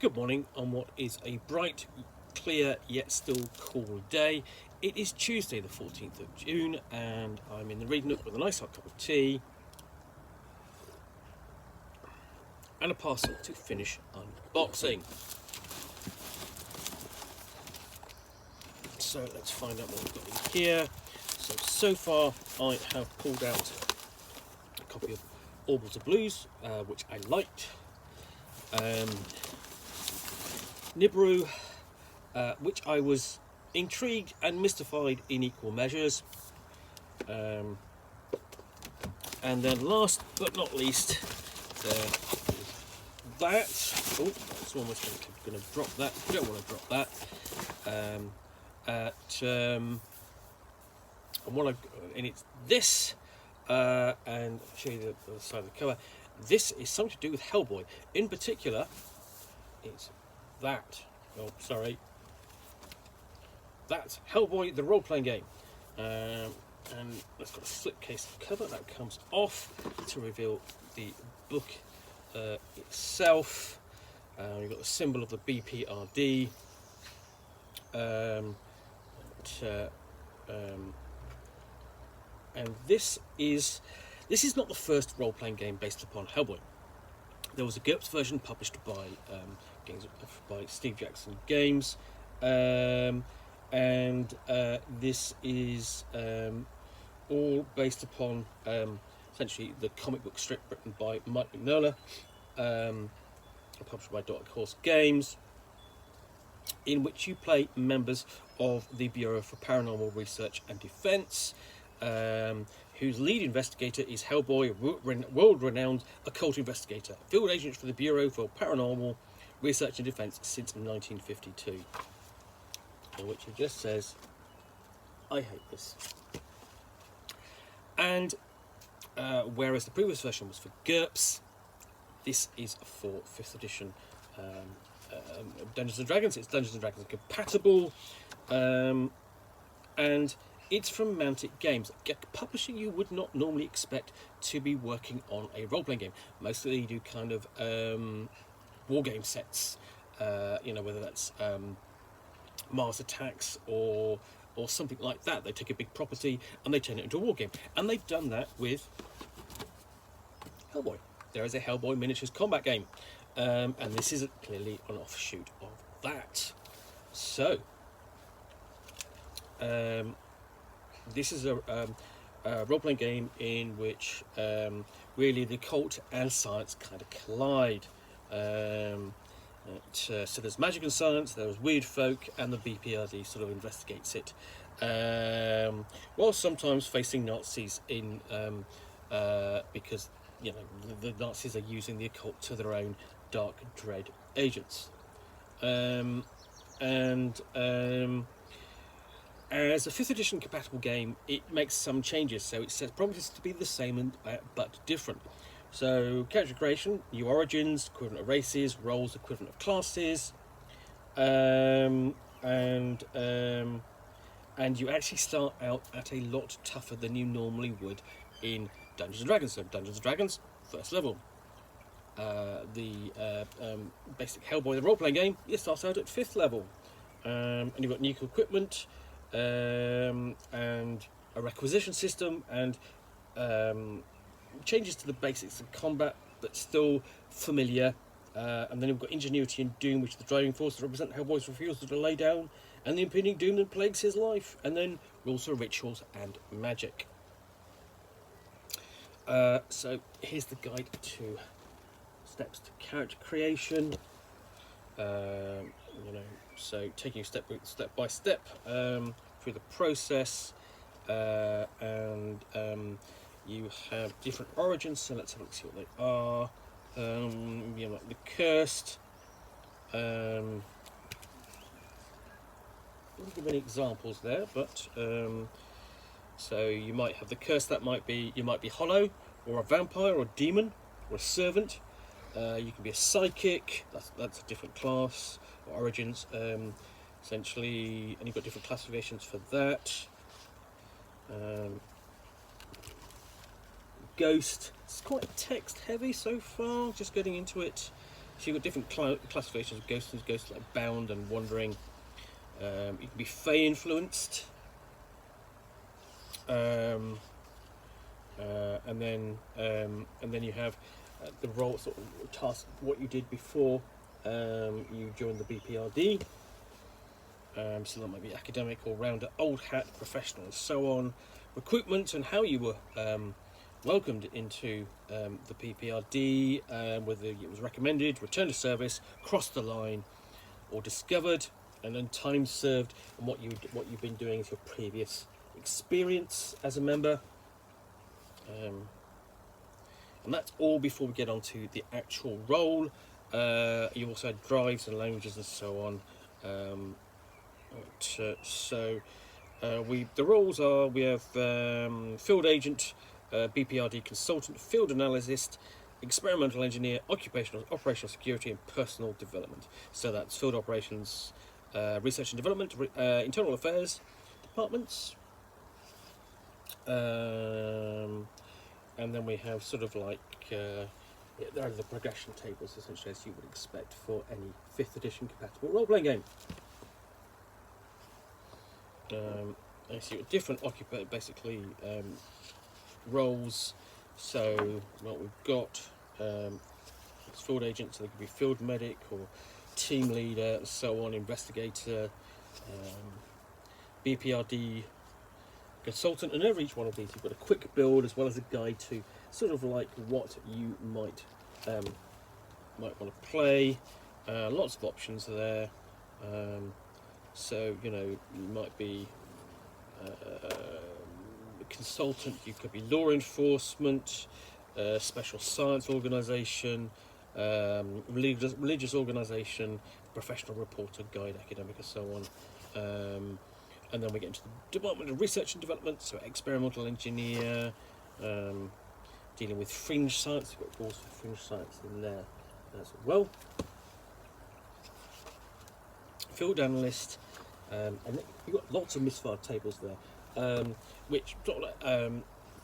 Good morning on what is a bright, clear, yet still cool day. It is Tuesday, the 14th of June, and I'm in the reading nook with a nice hot cup of tea and a parcel to finish unboxing. So let's find out what we've got in here. So far I have pulled out a copy of Orbals of Blues, which I liked. Nibiru, which I was intrigued and mystified in equal measures. And then last but not least, there is that. Oh, that's almost going to drop that. You don't want to drop that. And it's this, and I'll show you the other side of the cover. This is something to do with Hellboy. In particular, it's that. Oh, sorry. That's Hellboy, the role-playing game. And it's got a slipcase cover that comes off to reveal the book itself. You've got the symbol of the BPRD. And this is not the first role-playing game based upon Hellboy. There was a GURPS version published by Steve Jackson Games, and this is all based upon essentially the comic book strip written by Mike Mignola, published by Dark Horse Games, in which you play members of the Bureau for Paranormal Research and Defense, whose lead investigator is Hellboy, world-renowned occult investigator, field agent for the Bureau for Paranormal Research and Defense since 1952. In which it just says, I hate this. And whereas the previous version was for GURPS, this is for 5th edition Dungeons & Dragons. It's Dungeons & Dragons compatible, and it's from Mantic Games, a publisher you would not normally expect to be working on a role-playing game. Mostly they do kind of war game sets, whether that's Mars Attacks or something like that. They take a big property and they turn it into a war game. And they've done that with Hellboy. There is a Hellboy miniatures combat game. And this is clearly an offshoot of that. So, this is a role-playing game in which really the occult and science kind of collide. So there's magic and science, there's weird folk, and the BPRD sort of investigates it, while sometimes facing Nazis in because the Nazis are using the occult to their own dark dread agents, and as a 5th edition compatible game, it makes some changes. So it promises to be the same but different. So character creation, new origins, equivalent of races, roles, equivalent of classes, and you actually start out at a lot tougher than you normally would in Dungeons & Dragons. So Dungeons & Dragons, first level. The basic Hellboy, the role-playing game, it starts out at 5th level. And you've got new equipment, and a requisition system, and changes to the basics of combat, but still familiar. And then you've got ingenuity and doom, which is the driving force that represent Hellboy's refusal to lay down, and the impending doom that plagues his life. And then rules for rituals and magic. So here's the guide to steps to character creation. So taking step by step through the process, and you have different origins. So let's have a look, see what they are. Like the cursed. I didn't give any examples there, but so you might have the curse. You might be hollow, or a vampire, or a demon, or a servant. You can be a psychic. That's a different class or origins, essentially, and you've got different classifications for that. Ghost. It's quite text heavy so far. Just getting into it. So you've got different classifications of ghosts. There's ghosts like bound and wandering. You can be fey influenced. And then you have the role, sort of task, what you did before you joined the BPRD. So that might be academic, or rounder, old hat, professional, and so on. Recruitment and how you were welcomed into the PPRD, whether it was recommended, returned to service, crossed the line, or discovered, and then time served, and what you've been doing with your previous experience as a member. And that's all before we get on to the actual role. You also had drives and languages and so on. The roles are, we have field agent, BPRD consultant, field analyst, experimental engineer, operational security, and personal development. So that's field operations, research and development, internal affairs departments. And then we have sort of like there are the progression tables, essentially, as you would expect for any 5th edition compatible role-playing game. I see different basically roles. So what we've got is field agent, so they could be field medic or team leader and so on, investigator, BPRD consultant, and over each one of these you've got a quick build as well as a guide to sort of like what you might want to play. Lots of options there. So you might be a consultant, you could be law enforcement, special science organisation, religious organisation, professional reporter, guide, academic, and so on. And then we get into the Department of Research and Development, so experimental engineer, dealing with fringe science. We've got rules for fringe science in there as well. Field analyst, and you've got lots of misfired tables there, which sort of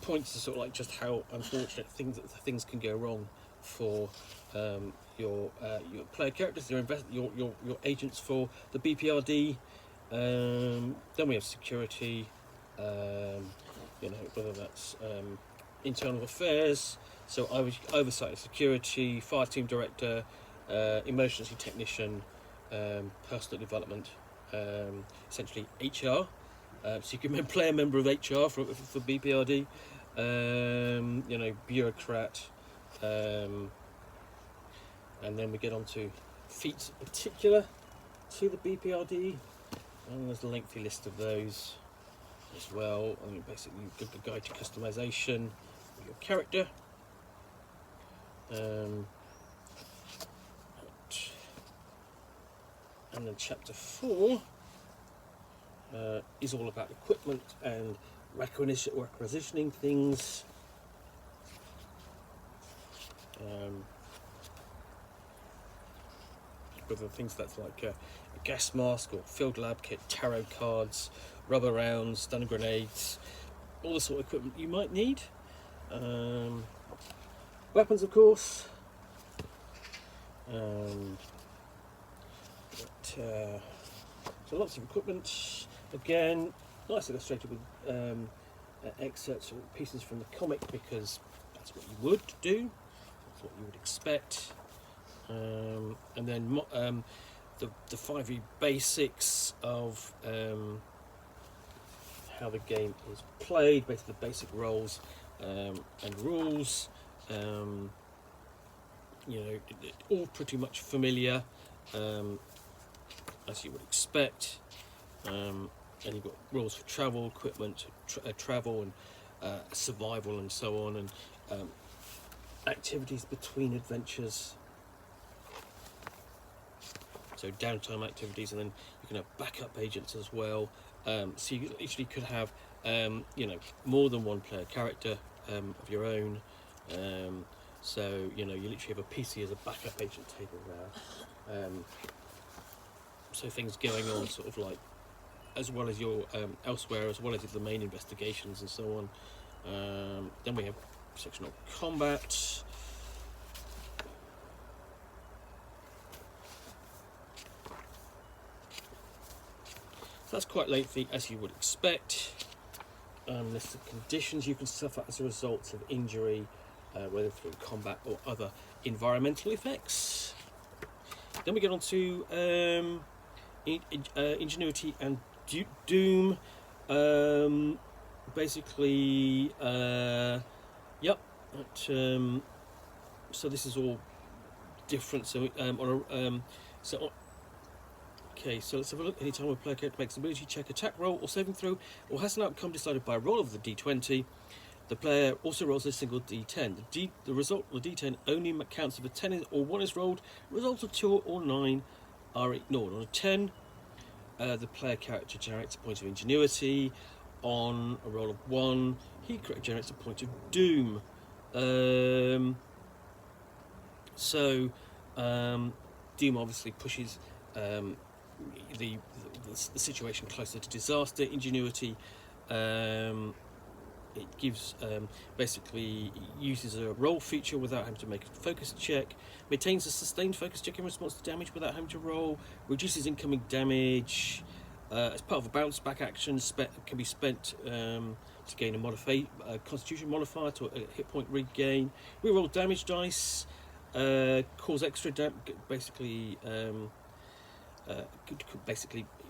points to sort of like just how unfortunate things can go wrong for your player characters, your agents for the BPRD. Then we have security, whether that's internal affairs, so oversight of security, fire team director, emergency technician, personal development, essentially HR. So you can play a member of HR for BPRD, bureaucrat, and then we get on to feats particular to the BPRD. And there's a lengthy list of those as well. I mean, basically, you've got the guide to customization of your character. And then chapter 4 is all about equipment and requisitioning things. Whether things that's like a gas mask or field lab kit, tarot cards, rubber rounds, stun grenades, all the sort of equipment you might need. Weapons, of course. So lots of equipment. Again, nice illustrated with excerpts or pieces from the comic, because that's what you would do. That's what you would expect. And then the 5e basics of how the game is played, basically the basic roles and rules. All pretty much familiar, as you would expect. And you've got rules for travel, equipment, travel, and survival, and so on, and activities between adventures. So downtime activities, and then you can have backup agents as well. So you literally could have, more than one player character of your own. So you literally have a PC as a backup agent table there. So things going on, sort of like, as well as your elsewhere, as well as the main investigations and so on. Then we have section on combat. that's quite lengthy, as you would expect. List of conditions you can suffer as a result of injury, whether through combat or other environmental effects. Then we get on to Ingenuity and Doom. Basically, yep. So this is all different. So okay, so let's have a look. Anytime a player character makes an ability check, attack roll, or saving throw, or has an outcome decided by a roll of the d20, the player also rolls a single d10. The result of the d10 only counts if a 10 or 1 is rolled. Results of 2 or 9 are ignored. On a 10, the player character generates a point of Ingenuity. On a roll of 1, he generates a point of Doom. Doom obviously pushes the situation closer to disaster. Ingenuity, it gives basically uses a roll feature without having to make a focus check, maintains a sustained focus check in response to damage without having to roll, reduces incoming damage as part of a bounce back action, can be spent to gain a constitution modifier to a hit point regain, reroll damage dice, cause extra damage, basically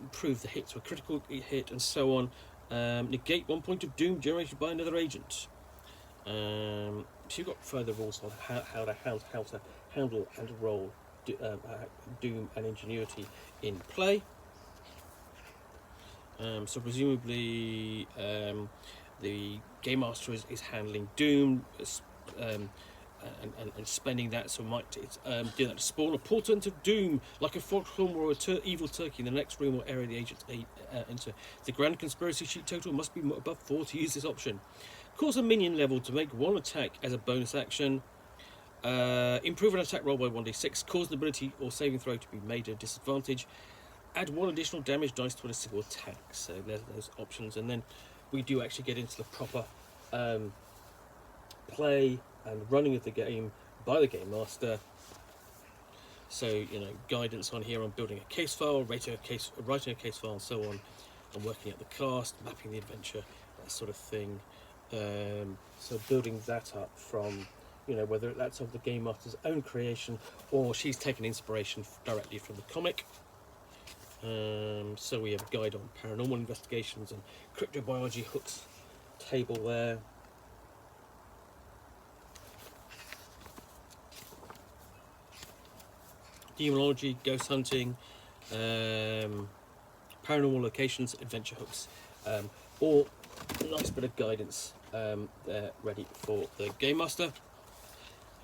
improve the hit to a critical hit, and so on. Negate 1 point of Doom generated by another agent. So you've got further rules on how to handle and roll Doom and Ingenuity in play. So presumably the Game Master is handling Doom and spending that, so might do that to spawn a portent of Doom, like a fulcrum or evil turkey in the next room or area the agents enter. The grand conspiracy sheet total must be above 4 to use this option. Cause a minion level to make 1 attack as a bonus action. Improve an attack roll by 1d6. Cause an ability or saving throw to be made at a disadvantage. Add 1 additional damage dice to a single attack. So there's those options, and then we do actually get into the proper play and running of the game by the Game Master. So, guidance on here on building a case file, writing a case file, and so on, and working at the cast, mapping the adventure, that sort of thing. So building that up from, whether that's of the Game Master's own creation or she's taken inspiration directly from the comic. So we have a guide on paranormal investigations and cryptobiology hooks table there. Demonology, ghost hunting, paranormal locations, adventure hooks, all a nice bit of guidance there ready for the Game Master.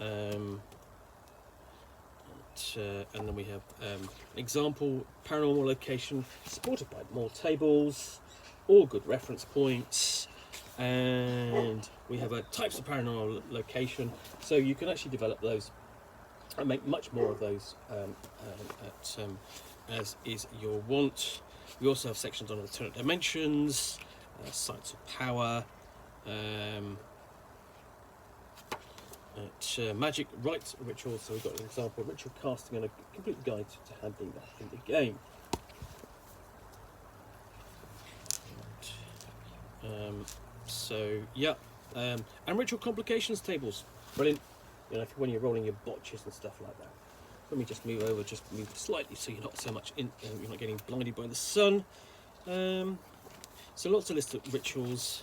And then we have an example paranormal location supported by more tables, all good reference points, and we have a types of paranormal location, so you can actually develop those and make much more of those as is your want. We also have sections on alternate dimensions, sites of power, magic, rites, rituals. So we've got an example of ritual casting and a complete guide to handling that in the game. And ritual complications tables, brilliant. When you're rolling your botches and stuff like that. Let me just move slightly so you're not so much you're not getting blinded by the sun. So lots of lists of rituals.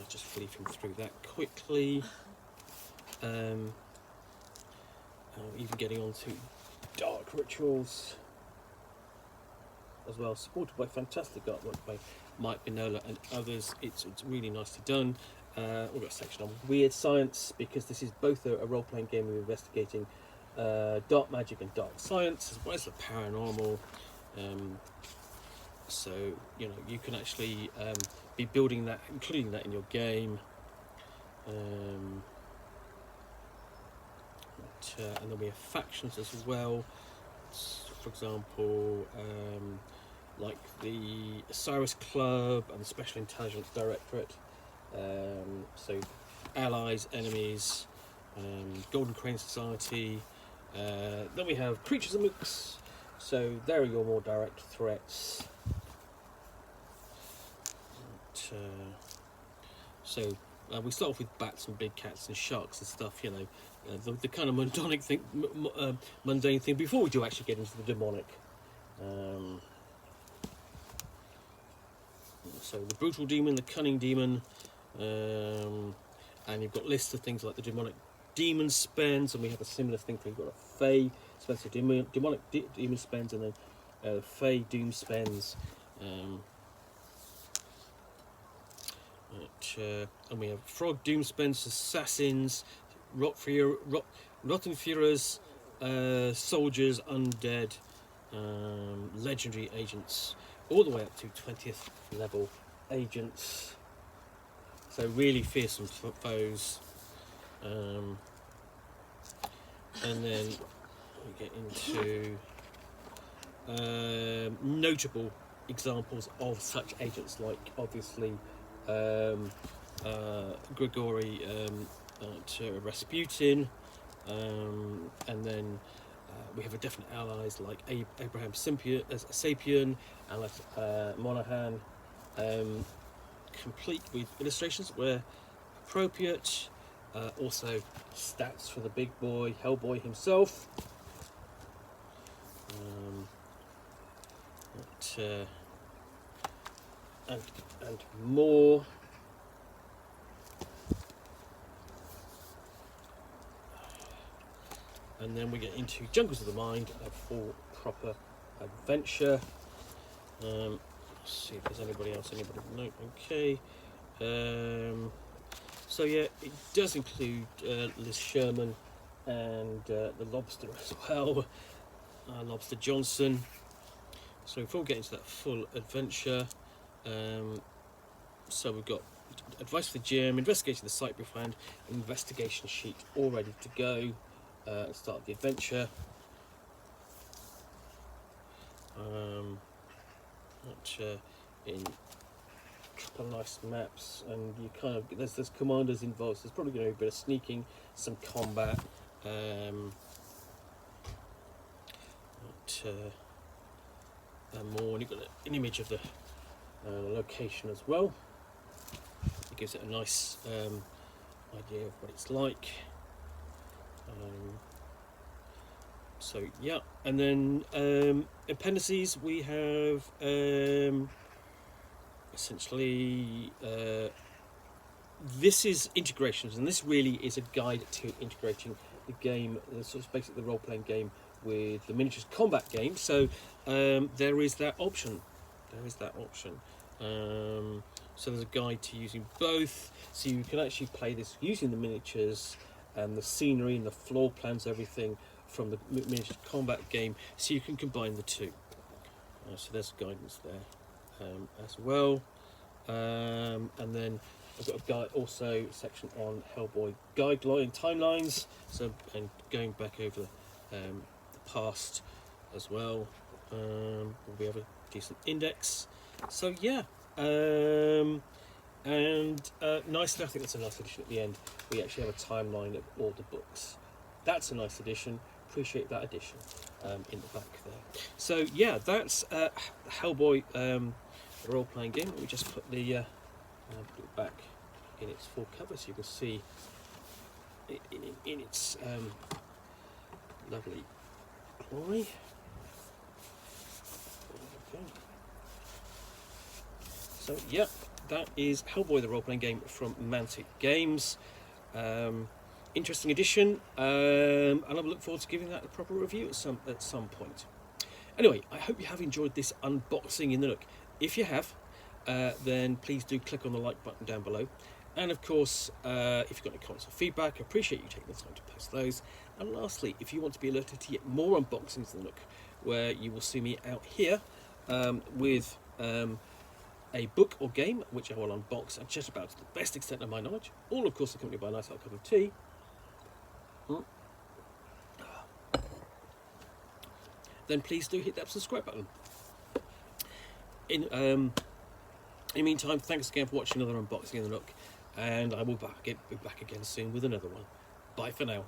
Just fleeting through that quickly. Even getting on to dark rituals as well, supported by fantastic artwork by Mike Minola and others. It's really nicely done. We've got a section on weird science, because this is both a role-playing game of investigating dark magic and dark science, as well as the paranormal. So you can actually be building that, including that in your game. And then we have factions as well. For example, like the Osiris Club and the Special Intelligence Directorate. So allies, enemies, Golden Crane Society. Then we have creatures and mooks. So there are your more direct threats. So we start off with bats and big cats and sharks and stuff, you know, the kind of mundane thing before we do actually get into the demonic. So the brutal demon, the cunning demon, and you've got lists of things like the demonic demon spends, and we have a similar thing. We've got a fey spends, so demonic demon spends, and then fey doom spends. And we have frog doom spends, assassins, rotten furers, soldiers, undead, legendary agents, all the way up to 20th level agents. So really fearsome foes. And then we get into notable examples of such agents, like obviously Grigory to Rasputin, and then we have a definite allies like Abraham Sapien, Alice Monaghan, complete with illustrations where appropriate. Also stats for the big boy, Hellboy himself. And more. And then we get into Jungles of the Mind for proper adventure. Let's see if there's anybody else. No, okay. So yeah, it does include Liz Sherman and the Lobster as well, Lobster Johnson. So before we get into that full adventure, so we've got advice for the gym, investigation of the site beforehand, investigation sheet all ready to go. Start the adventure. In a couple of nice maps, and you kind of there's commanders involved. So there's probably going to be a bit of sneaking, some combat, and more. And you've got an image of the location as well. It gives it a nice idea of what it's like. So yeah, and then appendices we have essentially this is integrations, and this really is a guide to integrating the game, sort of basically the role-playing game with the miniatures combat game. So there is that option. So there's a guide to using both, so you can actually play this using the miniatures and the scenery and the floor plans, everything from the miniatures combat game, so you can combine the two. So there's guidance there as well. And then I've got a guide, also a section on Hellboy guideline timelines, so and going back over the past as well. We have a decent index. So yeah, nicely, I think that's a nice addition at the end. We actually have a timeline of all the books. That's a nice addition. Appreciate that addition in the back there. So yeah, that's Hellboy role-playing game. Let me just put the put it back in its full cover so you can see it in its lovely ply. Okay. So yeah, that is Hellboy the role-playing game from Mantic Games. Interesting edition, and I look forward to giving that a proper review at some point. Anyway, I hope you have enjoyed this unboxing in the Nook. If you have, then please do click on the like button down below. And of course, if you've got any comments or feedback, I appreciate you taking the time to post those. And lastly, if you want to be alerted to yet more unboxings in the Nook, where you will see me out here with a book or game, which I will unbox and chat about to the best extent of my knowledge, all of course accompanied by a nice hot cup of tea. Then please do hit that subscribe button. In the meantime, thanks again for watching another unboxing in the Nook, and I will be back again soon with another one. Bye for now.